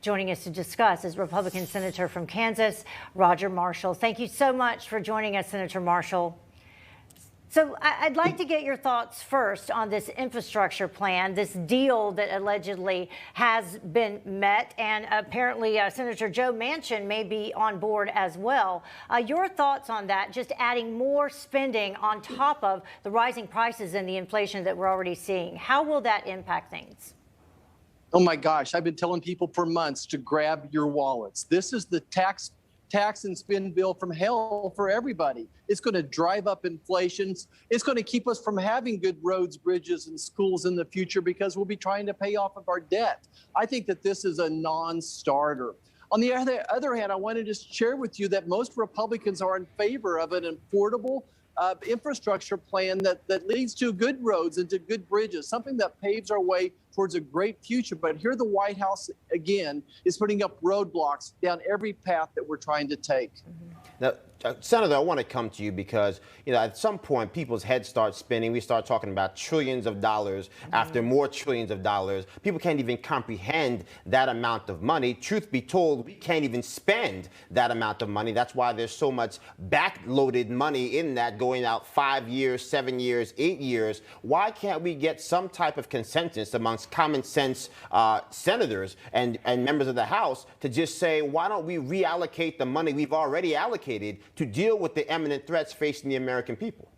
Joining us to discuss is Republican Senator from Kansas, Roger Marshall. Thank you so much for joining us, Senator Marshall. So I'd like to get your thoughts first on this infrastructure plan, this deal that allegedly has been met, and apparently Senator Joe Manchin may be on board as well. Your thoughts on that, just adding more spending on top of the rising prices and the inflation that we're already seeing. How will that impact things? Oh my gosh, I've been telling people for months to grab your wallets. This is the tax and spend bill from hell for everybody. It's going to drive up inflation. It's going to keep us from having good roads, bridges, and schools in the future because we'll be trying to pay off of our debt. I think that this is a non-starter. On the other hand, I want to just share with you that most Republicans are in favor of an affordable infrastructure plan that leads to good roads and to good bridges, something that paves our way towards a great future. But here the White House, again, is putting up roadblocks down every path that we're trying to take. Now, Senator, I want to come to you because, at some point, people's heads start spinning. We start talking about trillions of dollars after more trillions of dollars. People can't even comprehend that amount of money. Truth be told, we can't even spend that amount of money. That's why there's so much backloaded money in that going out 5 years, 7 years, 8 years. Why can't we get some type of consensus amongst common sense senators and members of the House to just say, why don't we reallocate the money we've already allocated to deal with the imminent threats facing the American people?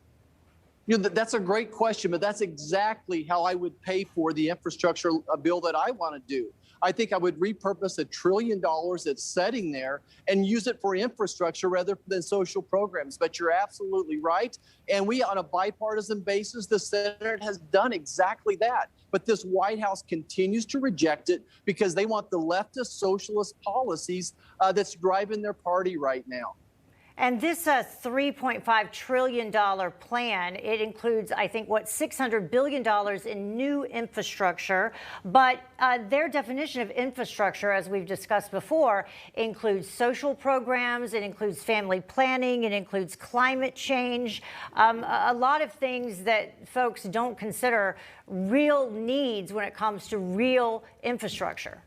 That's a great question, but that's exactly how I would pay for the infrastructure bill that I want to do. I think I would repurpose $1 trillion that's sitting there and use it for infrastructure rather than social programs. But you're absolutely right. And we, on a bipartisan basis, the Senate has done exactly that. But this White House continues to reject it because they want the leftist socialist policies that's driving their party right now. And this $3.5 trillion plan, it includes, I think, $600 billion in new infrastructure. But their definition of infrastructure, as we've discussed before, includes social programs, it includes family planning, it includes climate change, a lot of things that folks don't consider real needs when it comes to real infrastructure.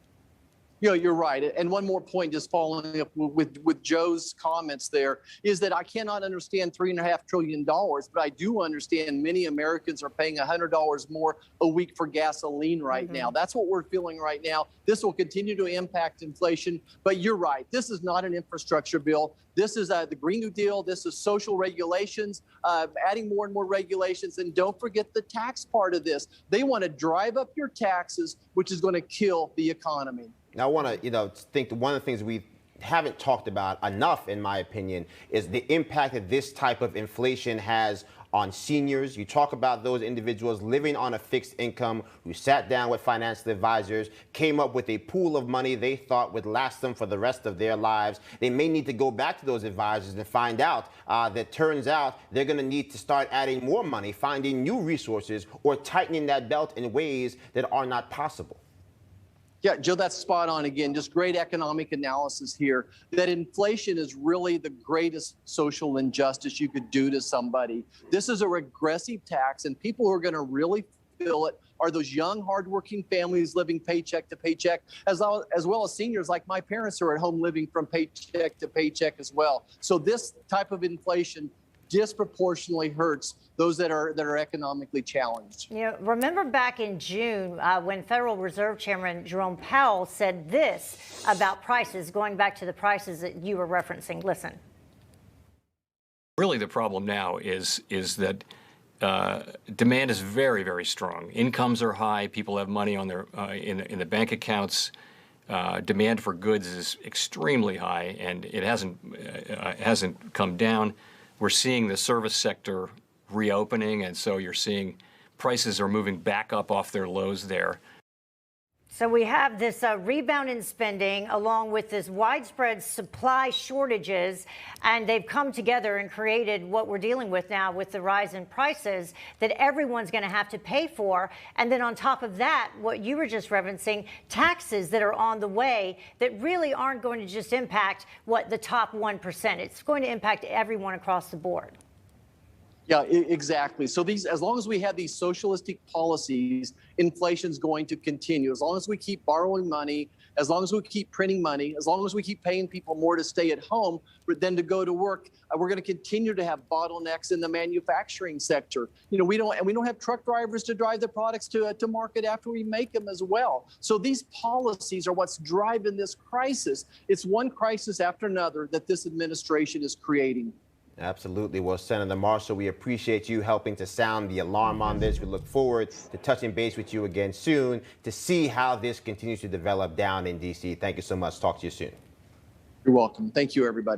You're right. And one more point, just following up with Joe's comments there, is that I cannot understand $3.5 trillion, but I do understand many Americans are paying $100 more a week for gasoline right now. That's what we're feeling right now. This will continue to impact inflation. But you're right. This is not an infrastructure bill. This is the Green New Deal. This is social regulations, adding more and more regulations. And don't forget the tax part of this. They want to drive up your taxes, which is going to kill the economy. Now, I want to, think one of the things we haven't talked about enough, in my opinion, is the impact that this type of inflation has on seniors. You talk about those individuals living on a fixed income who sat down with financial advisors, came up with a pool of money they thought would last them for the rest of their lives. They may need to go back to those advisors and find out that turns out they're going to need to start adding more money, finding new resources, or tightening that belt in ways that are not possible. Yeah, Joe, that's spot on again. Just great economic analysis here, that inflation is really the greatest social injustice you could do to somebody. This is a regressive tax, and people who are going to really feel it are those young, hardworking families living paycheck to paycheck, as well as seniors like my parents who are at home living from paycheck to paycheck as well. So this type of inflation disproportionately hurts those that are economically challenged. Remember back in June when Federal Reserve Chairman Jerome Powell said this about prices, going back to the prices that you were referencing. Listen. Really, the problem now is that demand is very, very strong. Incomes are high. People have money on their in the bank accounts. Demand for goods is extremely high, and it hasn't come down. We're seeing the service sector reopening, and so you're seeing prices are moving back up off their lows there. So we have this rebound in spending along with this widespread supply shortages, and they've come together and created what we're dealing with now with the rise in prices that everyone's going to have to pay for. And then on top of that, what you were just referencing, taxes that are on the way that really aren't going to just impact the top 1%. It's going to impact everyone across the board. Yeah, exactly. So as long as we have these socialistic policies, inflation's going to continue. As long as we keep borrowing money As long as we keep printing money, as long as we keep paying people more to stay at home than to go to work, we're going to continue to have bottlenecks in the manufacturing sector. You know, we don't have truck drivers to drive the products to market after we make them as well. So these policies are what's driving this crisis. It's one crisis after another that this administration is creating. Absolutely. Well, Senator Marshall, we appreciate you helping to sound the alarm on this. We look forward to touching base with you again soon to see how this continues to develop down in D.C. Thank you so much. Talk to you soon. You're welcome. Thank you, everybody.